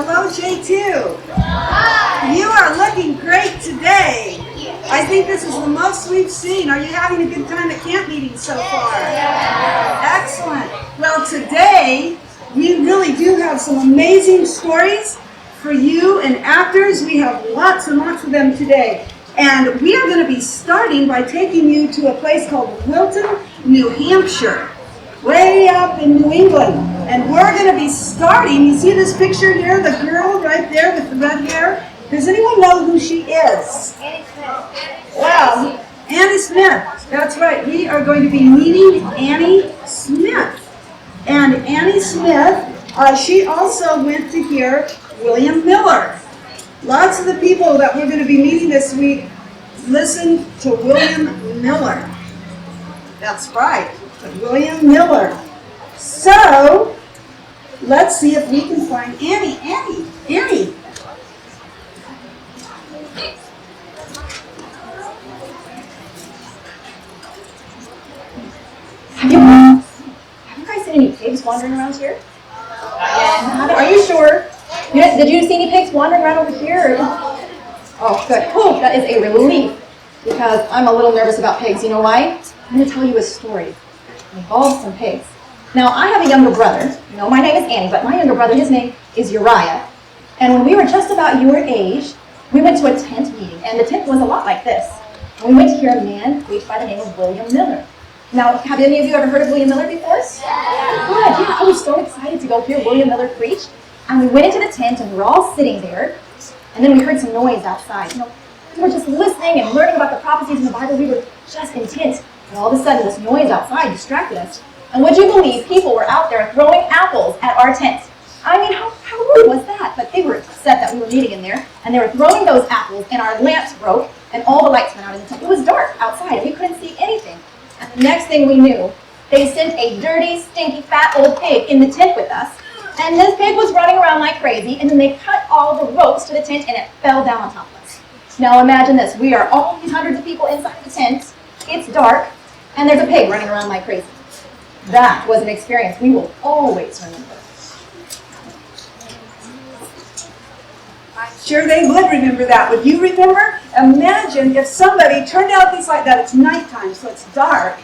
Hello, J2. Hi. You are looking great today. I think this is the most we've seen. Are you having a good time at camp meeting so far? Excellent. Well, today we really do have some amazing stories for you and actors. We have lots and lots of them today. And we are going to be starting by taking you to a place called Wilton, New Hampshire, way up in New England. And we're going to be starting, you see this picture here, the girl right there with the red hair? Does anyone know who she is? Annie Smith. Wow, Annie Smith. That's right. We are going to be meeting Annie Smith. And Annie Smith, she also went to hear William Miller. Lots of the people that we're going to be meeting this week listen to William Miller. That's right, William Miller. So, let's see if we can find Annie. Annie. Have you guys seen any pigs wandering around here? Are you sure? Did you see any pigs wandering around over here? Oh, good. Oh, that is a relief because I'm a little nervous about pigs. You know why? I'm going to tell you a story. It involves some pigs. Now, I have a younger brother. You know, my name is Annie, but my younger brother, his name is Uriah. And when we were just about your age, we went to a tent meeting, and the tent was a lot like this. And we went to hear a man preach by the name of William Miller. Now, have any of you ever heard of William Miller before? Yeah. Good. Yeah, I was so excited to go hear William Miller preach. And we went into the tent, and we were all sitting there. And then we heard some noise outside. You know, we were just listening and learning about the prophecies in the Bible. We were just intent. And all of a sudden, this noise outside distracted us. And would you believe people were out there throwing apples at our tent? I mean, how rude was that? But they were upset that we were meeting in there. And they were throwing those apples, and our lamps broke, and all the lights went out in the tent. It was dark outside, and we couldn't see anything. And the next thing we knew, they sent a dirty, stinky, fat old pig in the tent with us. And this pig was running around like crazy, and then they cut all the ropes to the tent, and it fell down on top of us. Now imagine this. We are all these hundreds of people inside the tent. It's dark, and there's a pig running around like crazy. That was an experience we will always remember. I'm sure they would remember that. Would you remember? Imagine if somebody turned out these lights. It's nighttime, so it's dark,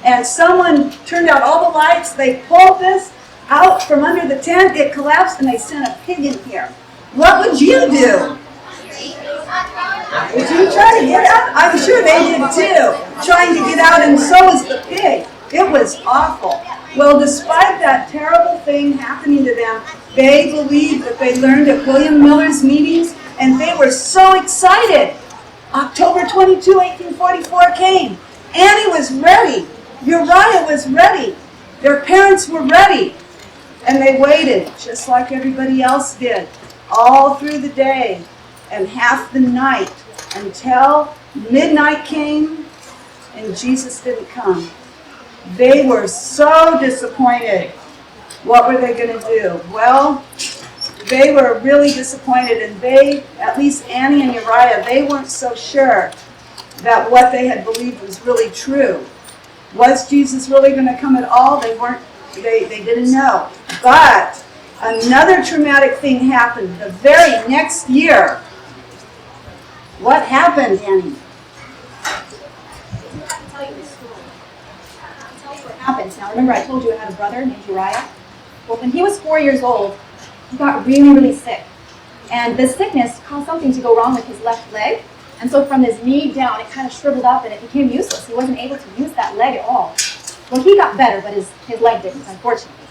and someone turned out all the lights. They pulled this out from under the tent, it collapsed, and they sent a pig in here. What would you do? Would you try to get out? I'm sure they did too, trying to get out, and so was the pig. It was awful. Well, despite that terrible thing happening to them, they believed that they learned at William Miller's meetings, and they were so excited. October 22, 1844 came. Annie was ready. Uriah was ready. Their parents were ready. And they waited, just like everybody else did, all through the day and half the night until midnight came and Jesus didn't come. They were so disappointed. What were they going to do? Well, they were really disappointed, and they, at least Annie and Uriah, they weren't so sure that what they had believed was really true. Was Jesus really going to come at all? They didn't know. But another traumatic thing happened the very next year. What happened, Annie? I'll tell you the story. I'll tell you what happened. Now, remember I told you I had a brother named Uriah? Well, when he was 4 years old, he got really, really sick. And the sickness caused something to go wrong with his left leg. And so from his knee down, it kind of shriveled up and it became useless. He wasn't able to use that leg at all. Well, he got better, but his leg didn't, unfortunately.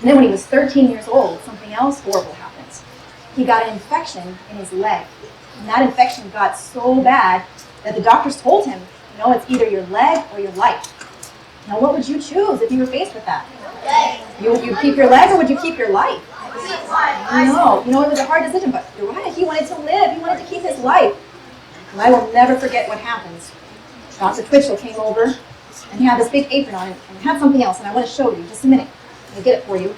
And then when he was 13 years old, something else horrible happened. He got an infection in his leg. And that infection got so bad that the doctors told him, you know, it's either your leg or your life. Now, what would you choose if you were faced with that? You keep your leg, or would you keep your life? No, you know, it was a hard decision, but Uriah, he wanted to live. He wanted to keep his life. And I will never forget what happened. Dr. Twitchell came over, and he had this big apron on, and he had something else, and I want to show you. Just a minute. Let me get it for you.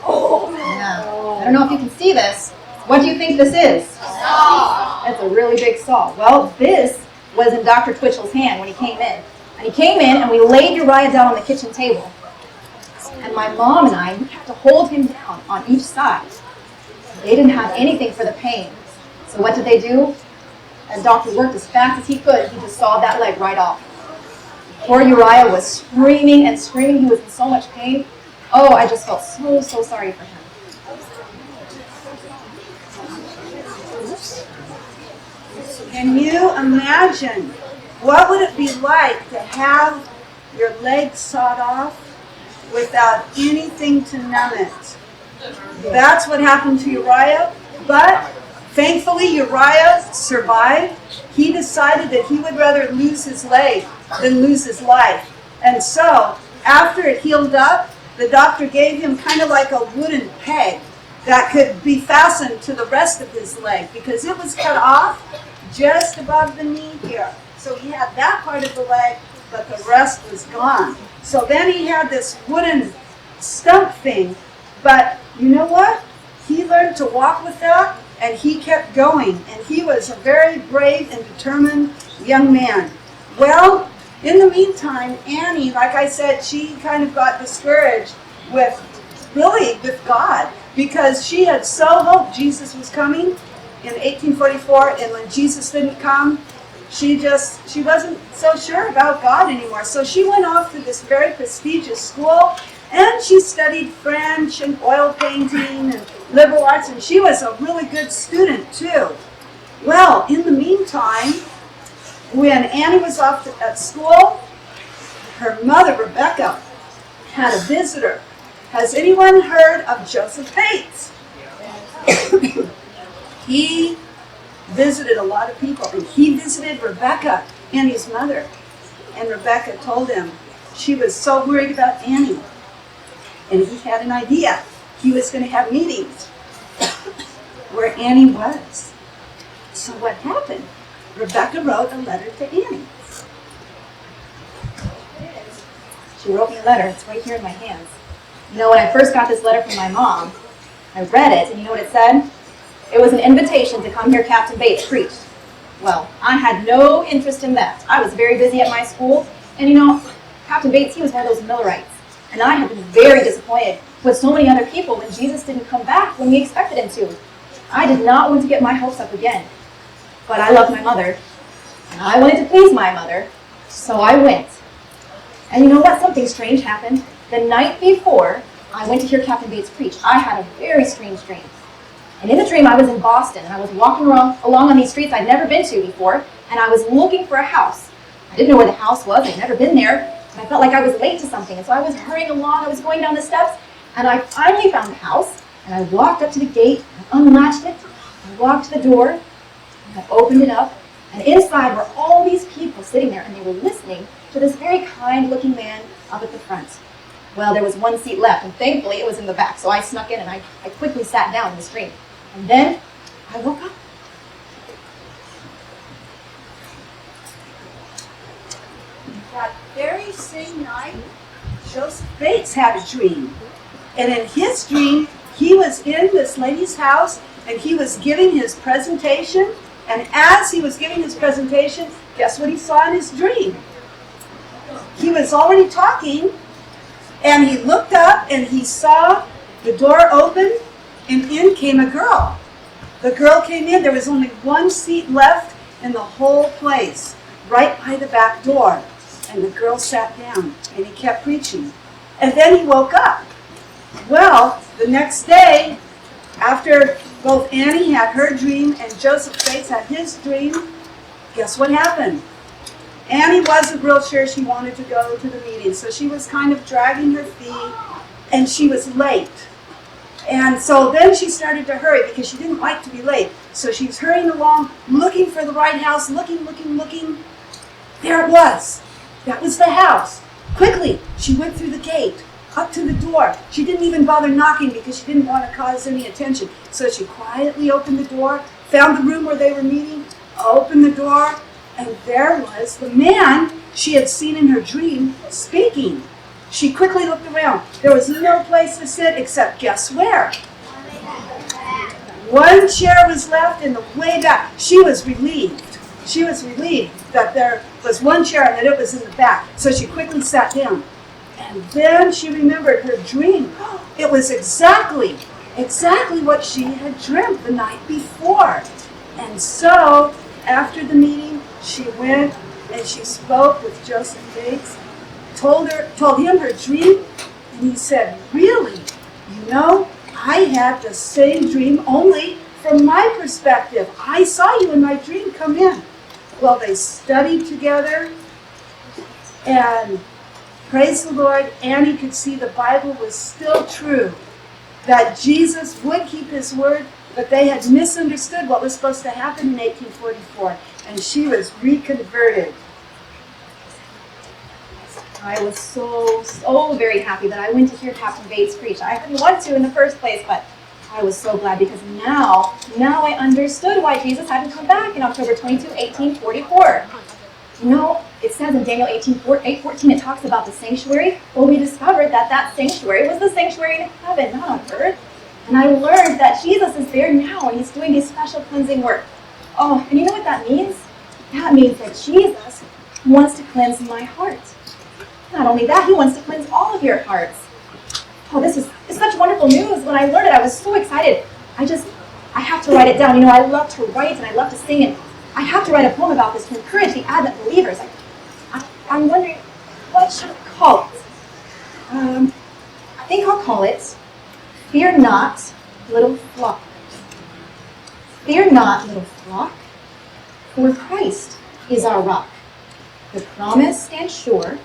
Oh, yeah. I don't know if you can see this. What do you think this is? Saw. That's a really big saw. Well, this was in Dr. Twitchell's hand when he came in. And he came in, and we laid Uriah down on the kitchen table. And my mom and I, we had to hold him down on each side. They didn't have anything for the pain. So what did they do? The doctor worked as fast as he could. He just sawed that leg right off. Poor Uriah was screaming and screaming. He was in so much pain. Oh, I just felt so sorry for him. Can you imagine what would it be like to have your leg sawed off without anything to numb it? That's what happened to Uriah, but thankfully Uriah survived. He decided that he would rather lose his leg than lose his life. And so, after it healed up, the doctor gave him kind of like a wooden peg that could be fastened to the rest of his leg because it was cut off just above the knee here. So he had that part of the leg, but the rest was gone. So then he had this wooden stump thing, but you know what? He learned to walk with that, and he kept going, and he was a very brave and determined young man. Well, in the meantime, Annie, like I said, she kind of got discouraged with God, because she had so hoped Jesus was coming in 1844, and when Jesus didn't come, she wasn't so sure about God anymore. So she went off to this very prestigious school, and she studied French and oil painting and liberal arts, and she was a really good student too. Well, in the meantime, when Annie was off at school, her mother, Rebecca, had a visitor. Has anyone heard of Joseph Bates? He visited a lot of people, and he visited Rebecca, Annie's mother. And Rebecca told him she was so worried about Annie. And he had an idea. He was going to have meetings where Annie was. So what happened? Rebecca wrote a letter to Annie. She wrote me a letter. It's right here in my hands. You know, when I first got this letter from my mom, I read it, and you know what it said? It was an invitation to come hear Captain Bates preach. Well, I had no interest in that. I was very busy at my school, and you know, Captain Bates, he was one of those Millerites. And I had been very disappointed with so many other people when Jesus didn't come back when we expected him to. I did not want to get my hopes up again. But I loved my mother, and I wanted to please my mother, so I went. And you know what? Something strange happened. The night before I went to hear Captain Bates preach, I had a very strange dream. And in the dream, I was in Boston, and I was walking along on these streets I'd never been to before, and I was looking for a house. I didn't know where the house was. I'd never been there, and I felt like I was late to something. And so I was hurrying along. I was going down the steps, and I finally found the house, and I walked up to the gate, I unlatched it, I walked to the door, and I opened it up, and inside were all these people sitting there, and they were listening to this very kind-looking man up at the front. Well, there was one seat left, and thankfully it was in the back, so I snuck in, and I quickly sat down in the stream. And then I woke up. That very same night, Joseph Bates had a dream. And in his dream, he was in this lady's house, and he was giving his presentation. And as he was giving his presentation, guess what he saw in his dream? He was already talking, and he looked up, and he saw the door open, and in came a girl. The girl came in. There was only one seat left in the whole place, right by the back door. And the girl sat down, and he kept preaching. And then he woke up. Well, the next day, after both Annie had her dream and Joseph Bates had his dream, guess what happened? Annie wasn't real sure she wanted to go to the meeting, so she was kind of dragging her feet, and she was late. And so then she started to hurry because she didn't like to be late. So she's hurrying along, looking for the right house, looking. There it was. That was the house. Quickly, she went through the gate, up to the door. She didn't even bother knocking because she didn't want to cause any attention. So she quietly opened the door, found the room where they were meeting, opened the door, and there was the man she had seen in her dream speaking. She quickly looked around. There was no place to sit except guess where? One chair was left in the way back. She was relieved. She was relieved that there was one chair and that it was in the back. So she quickly sat down. And then she remembered her dream. It was exactly what she had dreamt the night before. And so, after the meeting, she went and she spoke with Joseph Bates, told him her dream, and he said, really, I had the same dream, only from my perspective. I saw you in my dream. Come in. Well, they studied together, and praise the Lord, Annie could see the Bible was still true, that Jesus would keep his word, but they had misunderstood what was supposed to happen in 1844, and she was reconverted. I was so very happy that I went to hear Captain Bates preach. I didn't want to in the first place, but I was so glad because now I understood why Jesus had to come back in October 22, 1844. It says in Daniel 8:14, it talks about the sanctuary. Well, we discovered that sanctuary was the sanctuary in heaven, not on earth. And I learned that Jesus is there now, and he's doing his special cleansing work. Oh, and you know what that means? That means that Jesus wants to cleanse my heart. Not only that, he wants to cleanse all of your hearts. Oh, this is such wonderful news. When I learned it, I was so excited. I have to write it down. I love to write and I love to sing, and I have to write a poem about this to encourage the Advent believers. I'm wondering, what should I call it? I think I'll call it, Fear Not, Little Flock. Fear not, little flock, for Christ is our rock. The promise stands sure.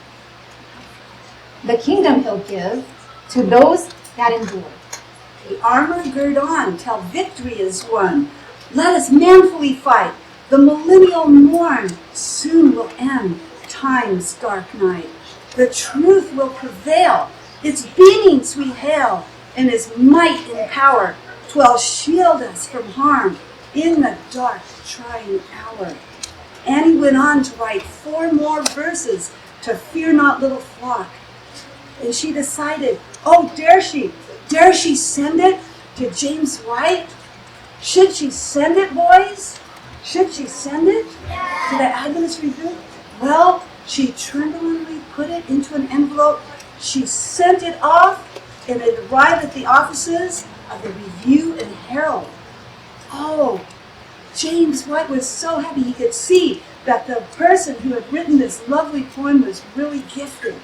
The kingdom he'll give to those that endure. The armor gird on till victory is won. Let us manfully fight. The millennial morn soon will end time's dark night. The truth will prevail. Its beamings we hail, and his might and power 'twill shield us from harm in the dark trying hour. Annie went on to write 4 more verses to Fear Not, Little Flock. And she decided, dare she send it to James White? Should she send it, boys? Should she send it to the Adventist Review? Well, she tremblingly put it into an envelope. She sent it off, and it arrived at the offices of the Review and Herald. Oh, James White was so happy. He could see that the person who had written this lovely poem was really gifted.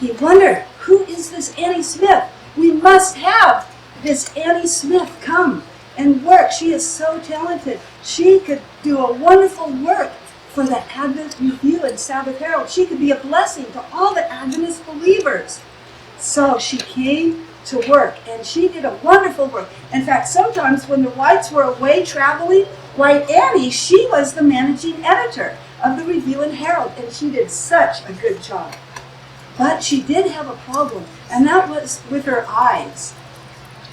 He wondered, who is this Annie Smith? We must have this Annie Smith come and work. She is so talented. She could do a wonderful work for the Advent Review and Sabbath Herald. She could be a blessing to all the Adventist believers. So she came to work, and she did a wonderful work. In fact, sometimes when the Whites were away traveling, why, Annie, she was the managing editor of the Review and Herald, and she did such a good job. But she did have a problem, and that was with her eyes.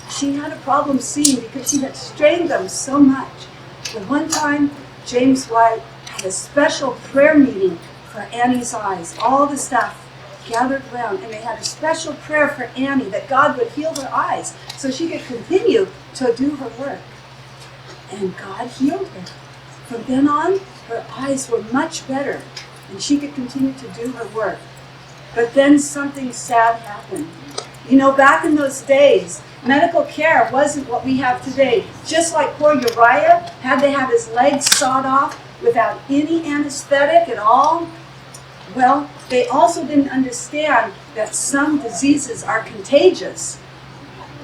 She had a problem seeing because she had strained them so much. The one time, James White had a special prayer meeting for Annie's eyes. All the staff gathered around, and they had a special prayer for Annie that God would heal her eyes so she could continue to do her work. And God healed her. From then on, her eyes were much better, and she could continue to do her work. But then something sad happened. Back in those days, medical care wasn't what we have today. Just like poor Uriah had to have his legs sawed off without any anesthetic at all. Well, they also didn't understand that some diseases are contagious.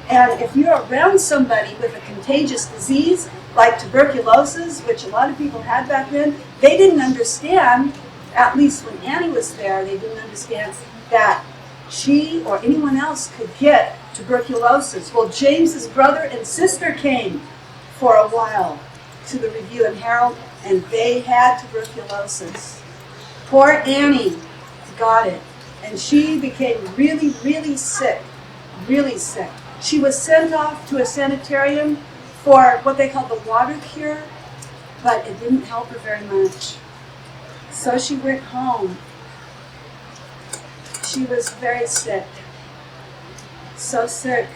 And if you're around somebody with a contagious disease, like tuberculosis, which a lot of people had back then, they didn't understand, at least when Annie was there, they didn't understand that she or anyone else could get tuberculosis. Well, James's brother and sister came for a while to the Review and Herald, and they had tuberculosis. Poor Annie got it, and she became really, really sick, really sick. She was sent off to a sanitarium for what they called the water cure, but it didn't help her very much. So she went home. She was very sick, so sick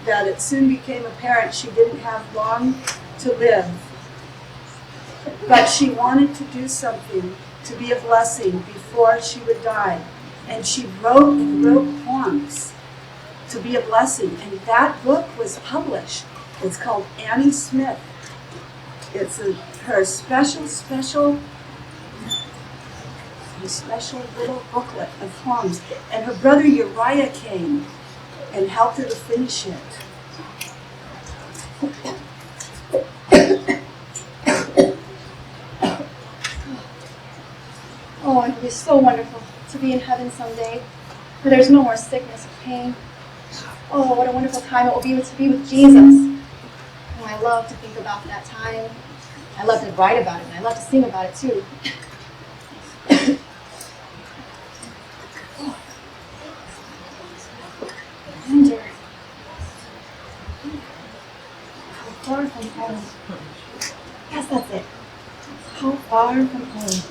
that it soon became apparent she didn't have long to live. But she wanted to do something to be a blessing before she would die. And she wrote and wrote poems to be a blessing. And that book was published. It's called Annie Smith. It's her special little booklet of poems. And her brother Uriah came and helped her to finish it. Oh, it will be so wonderful to be in heaven someday, where there's no more sickness or pain. Oh, what a wonderful time it will be to be with Jesus. Oh, I love to think about that time. I love to write about it, and I love to sing about it too. Wonder how far from home. Yes, that's it. How far from home.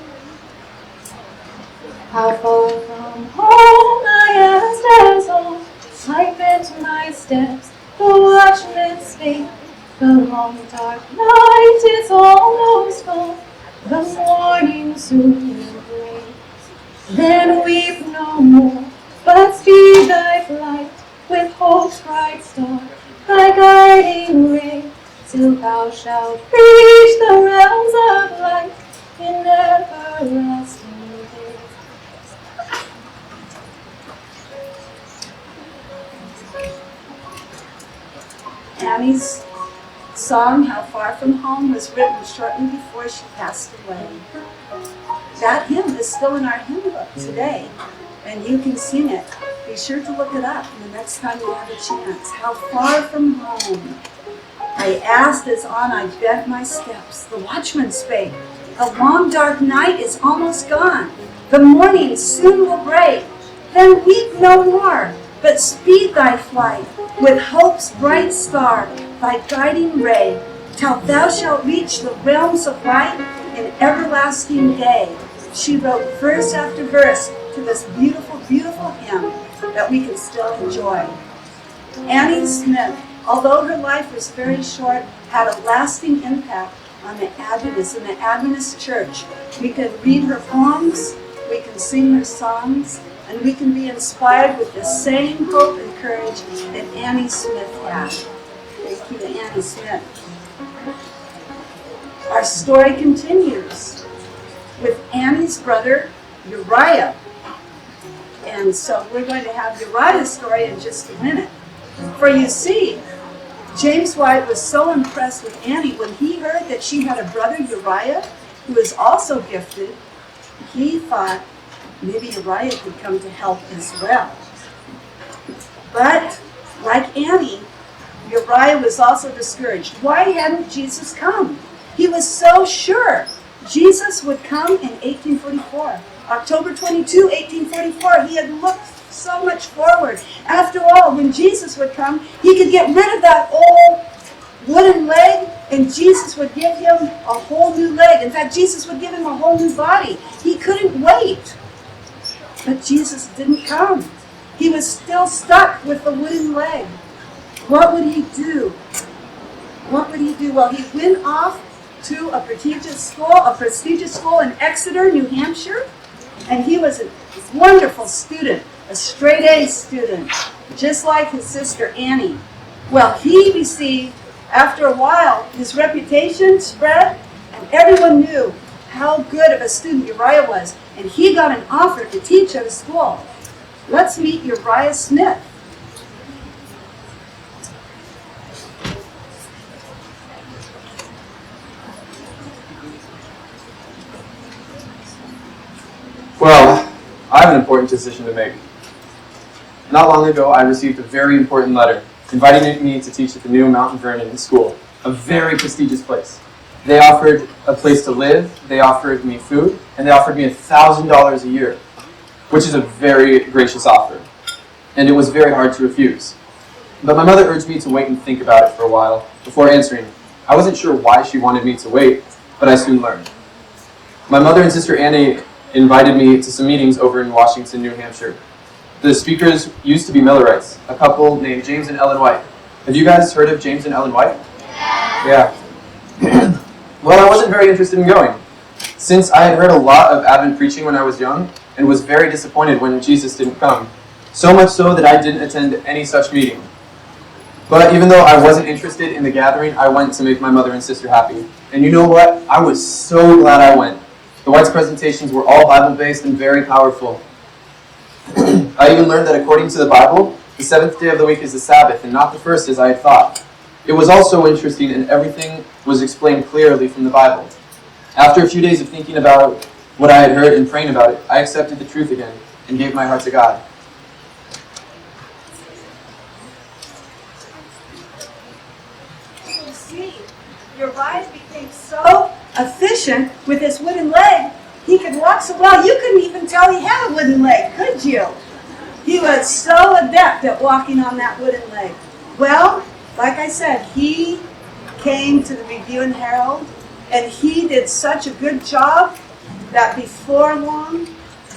How far from home I asked as home. I bent my steps, the watchmen spake. The long dark night is almost gone. The morning soon will break. Then weep no more, but speed thy flight with hope's bright star, thy guiding ray, till thou shalt reach the realms of light in everlasting day. Annie's song, How Far From Home, was written shortly before she passed away. That hymn is still in our hymn book today, and you can sing it. Be sure to look it up the next time you have a chance. How far from home I asked as on I bent my steps. The watchman spake. The long dark night is almost gone. The morning soon will break. Then weep no more, but speed thy flight with hope's bright star, thy guiding ray, till thou shalt reach the realms of light in everlasting day. She wrote verse after verse to this beautiful, beautiful hymn that we can still enjoy. Annie Smith, although her life was very short, had a lasting impact on the Adventists in the Adventist church. We can read her poems, we can sing her songs, and we can be inspired with the same hope and courage that Annie Smith had. Thank you to Annie Smith. Our story continues with Annie's brother, Uriah. And so we're going to have Uriah's story in just a minute. For you see, James White was so impressed with Annie when he heard that she had a brother, Uriah, who was also gifted. He thought maybe Uriah could come to help as well. But, like Annie, Uriah was also discouraged. Why hadn't Jesus come? He was so sure Jesus would come in 1844. October 22, 1844. He had looked so much forward. After all, when Jesus would come, he could get rid of that old wooden leg, and Jesus would give him a whole new leg. In fact, Jesus would give him a whole new body. He couldn't wait. But Jesus didn't come. He was still stuck with the wooden leg. What would he do? What would he do? Well, he went off to a prestigious school in Exeter, New Hampshire, and he was a wonderful student, a straight A student, just like his sister Annie. Well, he received, after a while, his reputation spread, and everyone knew how good of a student Uriah was, and he got an offer to teach at a school. Let's meet Uriah Smith. Well, I have an important decision to make. Not long ago, I received a very important letter inviting me to teach at the new Mount Vernon School, a very prestigious place. They offered a place to live, they offered me food, and they offered me $1,000 a year, which is a very gracious offer, and it was very hard to refuse. But my mother urged me to wait and think about it for a while before answering. I wasn't sure why she wanted me to wait, but I soon learned. My mother and sister Annie invited me to some meetings over in Washington, New Hampshire. The speakers used to be Millerites, a couple named James and Ellen White. Have you guys heard of James and Ellen White? Yeah. Well, I wasn't very interested in going. Since I had heard a lot of Advent preaching when I was young, and was very disappointed when Jesus didn't come. So much so that I didn't attend any such meeting. But even though I wasn't interested in the gathering, I went to make my mother and sister happy. And you know what? I was so glad I went. The White's presentations were all Bible-based and very powerful. I even learned that according to the Bible, the seventh day of the week is the Sabbath, and not the first as I had thought. It was also interesting, and everything was explained clearly from the Bible. After a few days of thinking about what I had heard and praying about it, I accepted the truth again and gave my heart to God. You see, Uriah became so efficient with his wooden leg, he could walk so well, you couldn't even tell he had a wooden leg, could you? He was so adept at walking on that wooden leg. Well, like I said, he came to the Review and Herald, and he did such a good job that before long,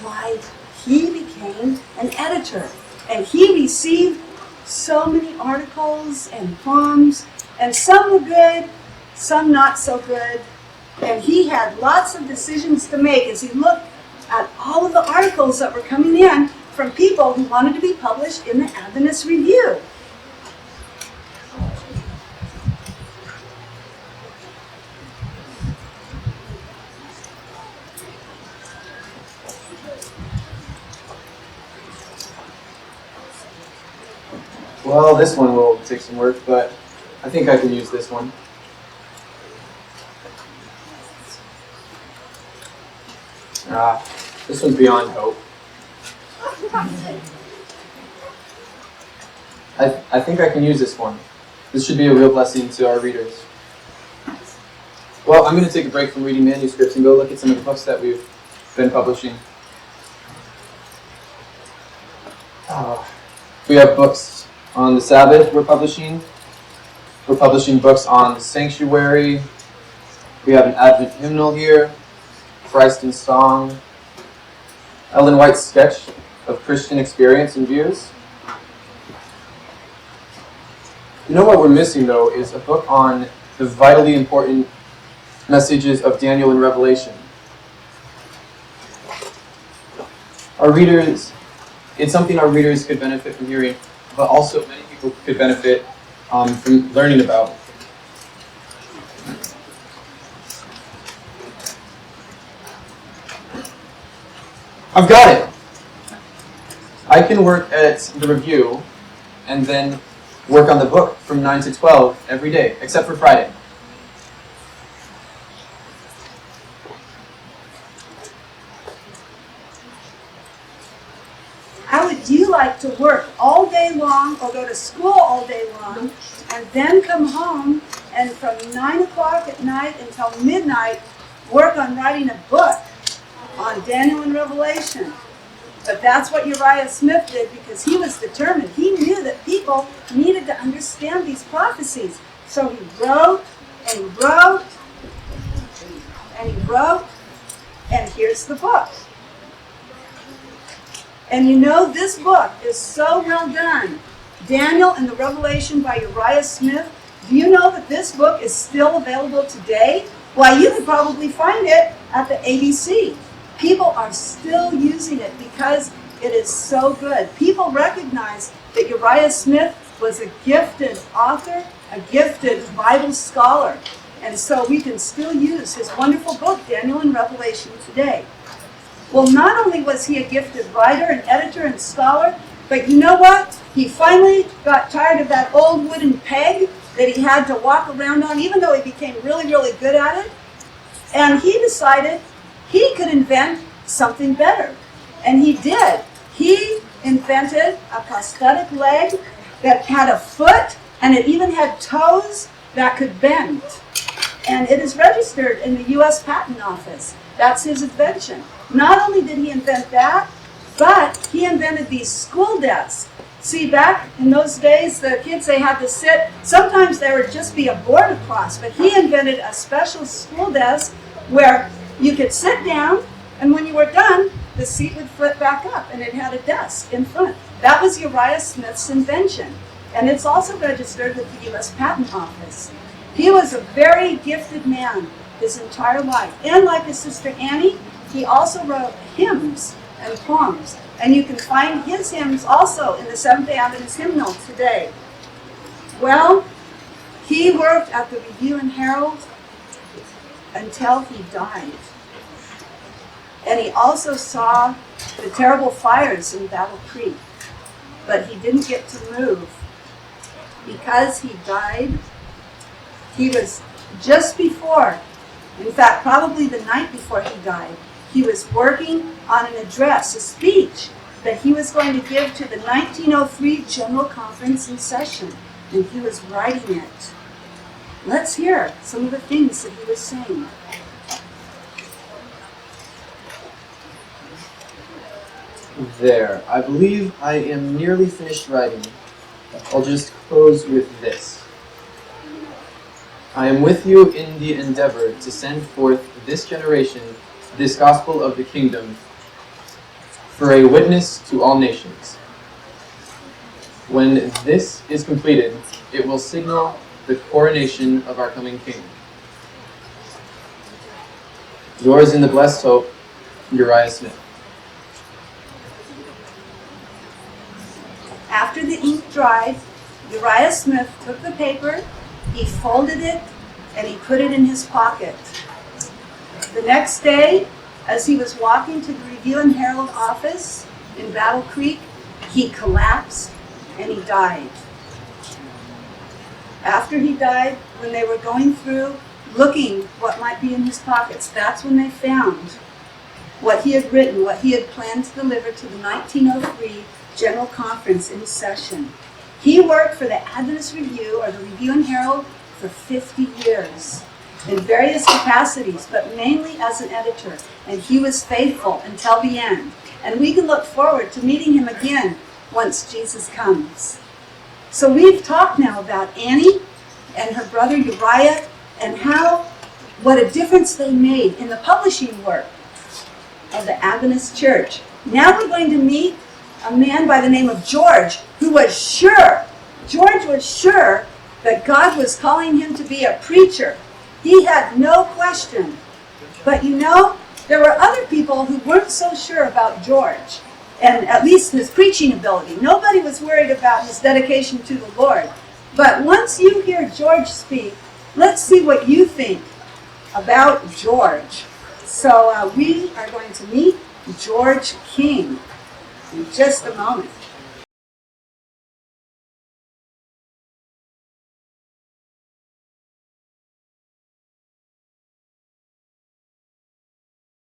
why, he became an editor. And he received so many articles and poems, and some were good, some not so good. And he had lots of decisions to make as he looked at all of the articles that were coming in from people who wanted to be published in the Adventist Review. Well, this one will take some work, but I think I can use this one. This one's beyond hope. I think I can use this one. This should be a real blessing to our readers. Well, I'm going to take a break from reading manuscripts and go look at some of the books that we've been publishing. We have books on the Sabbath we're publishing. We're publishing books on the sanctuary. We have an Advent hymnal here, Christ in Song, Ellen White's sketch of Christian experience and views. You know what we're missing, though, is a book on the vitally important messages of Daniel and Revelation. Our readers, it's something our readers could benefit from hearing, but also many people could benefit from learning about. I've got it. I can work at the review and then work on the book from 9 to 12 every day, except for Friday. How would you like to work all day long or go to school all day long and then come home and from 9 o'clock at night until midnight work on writing a book on Daniel and Revelation? But that's what Uriah Smith did because he was determined. He knew that people needed to understand these prophecies. So he wrote and he wrote and he wrote, and here's the book. And you know, this book is so well done. Daniel and the Revelation by Uriah Smith. Do you know that this book is still available today? Why, you could probably find it at the ABC. People are still using it because it is so good. People recognize that Uriah Smith was a gifted author, a gifted Bible scholar. And so we can still use his wonderful book, Daniel and Revelation, today. Well, not only was he a gifted writer and editor and scholar, but you know what? He finally got tired of that old wooden peg that he had to walk around on, even though he became really, really good at it. And he decided he could invent something better. And he did. He invented a prosthetic leg that had a foot, and it even had toes that could bend. And it is registered in the U.S. Patent Office. That's his invention. Not only did he invent that, but he invented these school desks. See, back in those days, the kids, they had to sit. Sometimes there would just be a board across, but he invented a special school desk where you could sit down, and when you were done, the seat would flip back up, and it had a desk in front. That was Uriah Smith's invention, and it's also registered with the U.S. Patent Office. He was a very gifted man his entire life. And like his sister Annie, he also wrote hymns and poems. And you can find his hymns also in the Seventh-day Adventist hymnal today. Well, he worked at the Review and Herald until he died. And he also saw the terrible fires in Battle Creek, but he didn't get to move. Because he died, he was just before, in fact, probably the night before he died, he was working on an address, a speech, that he was going to give to the 1903 General Conference in session, and he was writing it. Let's hear some of the things that he was saying. There, I believe I am nearly finished writing. I'll just close with this. I am with you in the endeavor to send forth this generation, this gospel of the kingdom, for a witness to all nations. When this is completed, it will signal the coronation of our coming king. Yours in the blessed hope, Uriah Smith. After the ink dried, Uriah Smith took the paper, he folded it, and he put it in his pocket. The next day, as he was walking to the Review and Herald office in Battle Creek, he collapsed and he died. After he died, when they were going through looking what might be in his pockets, that's when they found what he had written, what he had planned to deliver to the 1903 General Conference in session. He worked for the Adventist Review, or the Review and Herald, for 50 years in various capacities, but mainly as an editor. And he was faithful until the end. And we can look forward to meeting him again once Jesus comes. So we've talked now about Annie and her brother Uriah and what a difference they made in the publishing work of the Adventist Church. Now we're going to meet a man by the name of George, who was sure, that God was calling him to be a preacher. He had no question. But there were other people who weren't so sure about George, and at least his preaching ability. Nobody was worried about his dedication to the Lord. But once you hear George speak, let's see what you think about George. So we are going to meet George King in just a moment.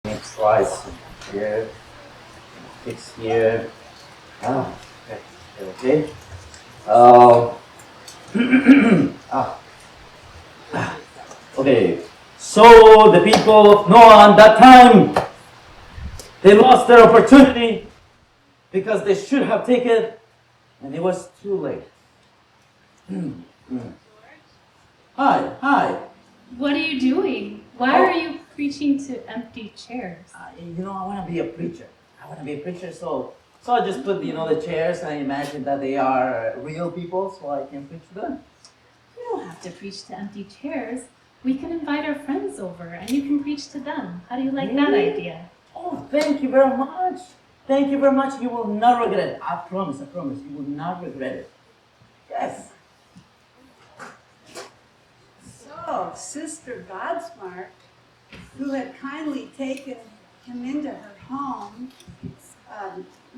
Next slice here, fix here. Okay. Okay. So the people of Noah at that time, they lost their opportunity because they should have taken it, and it was too late. Hi. What are you doing? Why are you preaching to empty chairs? I want to be a preacher. So I just put, the chairs, and I imagine that they are real people, so I can preach to them. You don't have to preach to empty chairs. We can invite our friends over, and you can preach to them. How do you like that idea? Oh, thank you very much. Thank you very much. You will not regret it. I promise. You will not regret it. Yes. So, Sister Godsmart, who had kindly taken him into her home,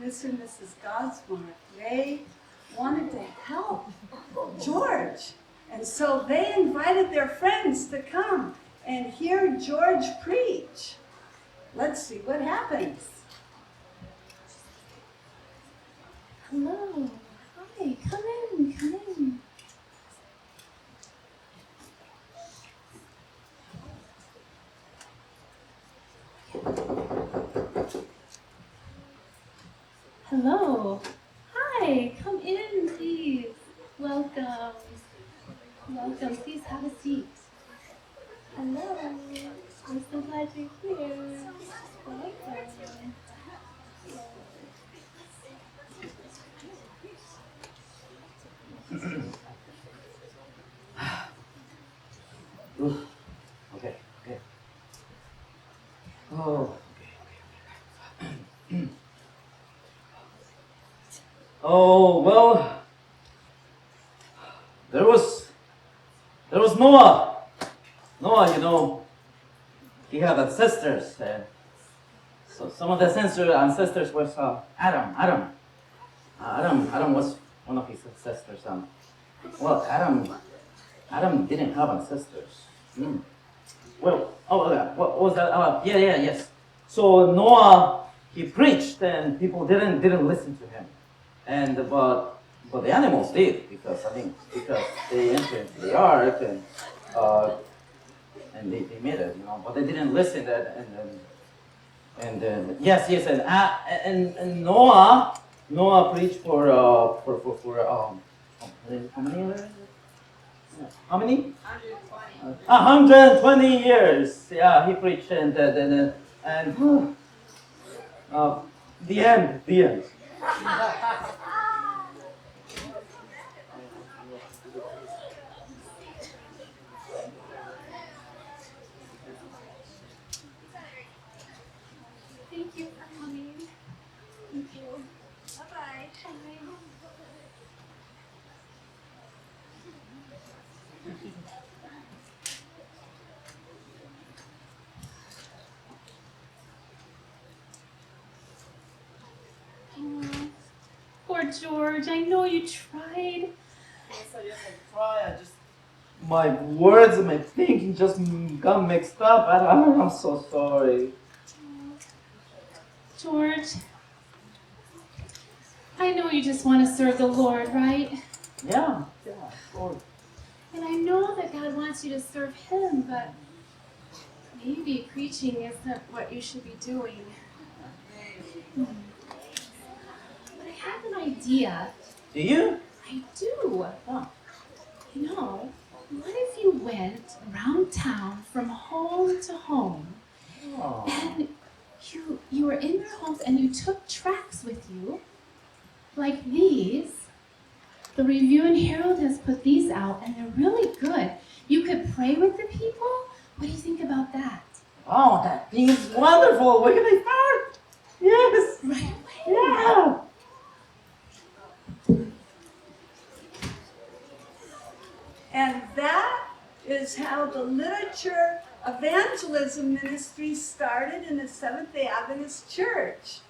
Mr. and Mrs. Godsmart, they wanted to help George. And so they invited their friends to come and hear George preach. Let's see what happens. Hello. Hi. Come in. Hello. Hi. Come in, please. Welcome. Please have a seat. Hello. I'm so glad you're here. Welcome. Okay. Oh, okay. Oh, well, there was Noah. Noah, he had ancestors. So some of the ancestors was Adam. Adam was one of his ancestors. Well, Adam didn't have ancestors. Well, what was that? Yes. So Noah, he preached, and people didn't listen to him, but the animals did because they entered the ark and they made it, but they didn't listen. Yes, and Noah preached for how many years? How many? 120 years. Yeah, he preached, and the end. Thank you for coming. Thank you. Bye-bye. Bye. Aw, poor George. I know you tried. Yes, I try. My words and my thinking just got mixed up. I'm so sorry. George, I know you just want to serve the Lord, right? Yeah, of course. And I know that God wants you to serve Him, but maybe preaching isn't what you should be doing. But I have an idea. Do you? I do. Oh. What if you went around town from home to home, Oh. and you were in their homes and you took tracts with you, like these. The Review and Herald has put these out, and they're really good. You could pray with the people. What do you think about that? Oh, that thing is wonderful. Where can I start? Yes. Right away. Yeah. And that is how the literature evangelism ministry started in the Seventh-day Adventist Church.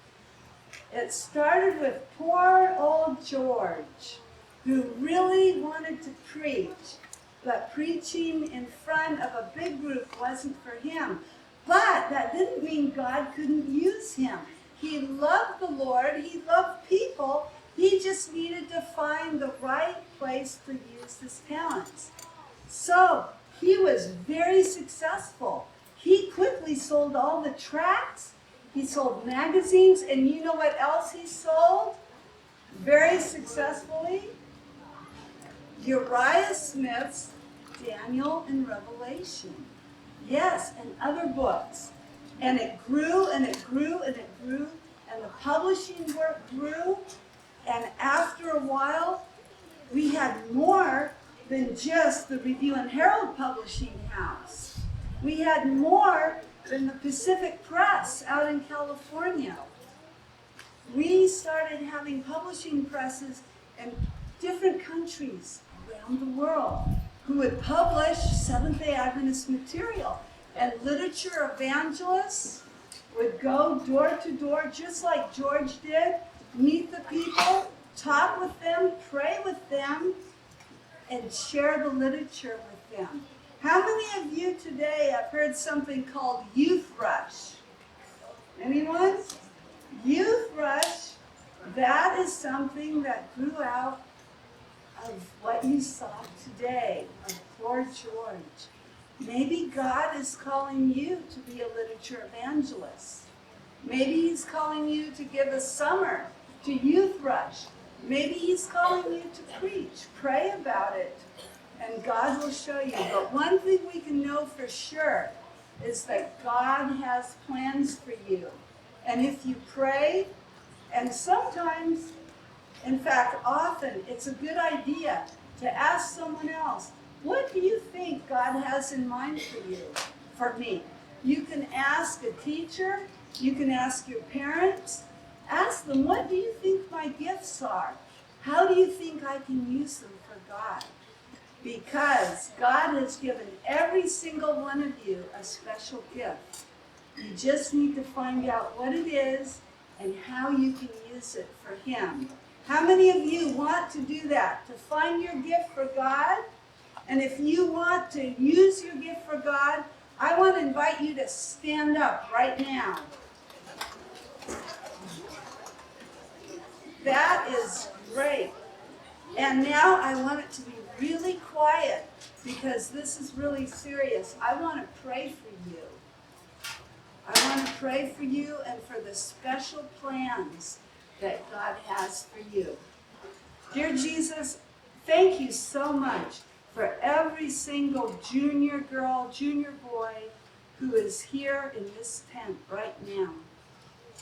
It started with poor old George, who really wanted to preach, but preaching in front of a big group wasn't for him. But that didn't mean God couldn't use him. He loved the Lord, he loved people, he just needed to find the right place to use his talents. So he was very successful. He quickly sold all the tracts, he sold magazines, and you know what else he sold? Very successfully? Uriah Smith's Daniel and Revelation. Yes, and other books. And it grew and it grew and it grew, and the publishing work grew. And after a while, we had more than just the Review and Herald publishing house. We had more than the Pacific Press out in California. We started having publishing presses in different countries around the world who would publish Seventh-day Adventist material. And literature evangelists would go door to door, just like George did, meet the people, talk with them, pray with them, and share the literature with them. How many of you today have heard something called Youth Rush? Anyone? Youth Rush, that is something that grew out of what you saw today, of poor George. Maybe God is calling you to be a literature evangelist. Maybe He's calling you to give a summer to Youth Rush. Maybe He's calling you to preach. Pray about it, and God will show you. But one thing we can know for sure is that God has plans for you. And if you pray, and sometimes, in fact, often, it's a good idea to ask someone else, what do you think God has in mind for you, for me? You can ask a teacher, you can ask your parents, ask them, what do you think my gifts are? How do you think I can use them for God? Because God has given every single one of you a special gift. You just need to find out what it is and how you can use it for Him. How many of you want to do that? To find your gift for God? And if you want to use your gift for God, I want to invite you to stand up right now. That is great. And now I want it to be really quiet because this is really serious. I want to pray for you. I want to pray for you and for the special plans that God has for you. Dear Jesus, thank you so much for every single junior girl, junior boy who is here in this tent right now.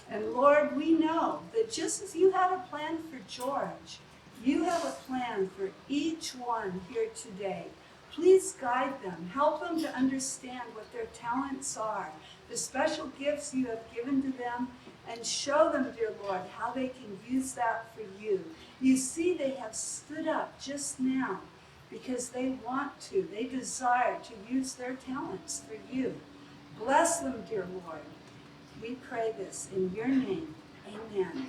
And Lord, we know that just as you had a plan for George, you have a plan for each one here today. Please guide them. Help them to understand what their talents are, the special gifts you have given to them, and show them, dear Lord, how they can use that for you. You see, they have stood up just now because they want to. They desire to use their talents for you. Bless them, dear Lord. We pray this in your name. Amen.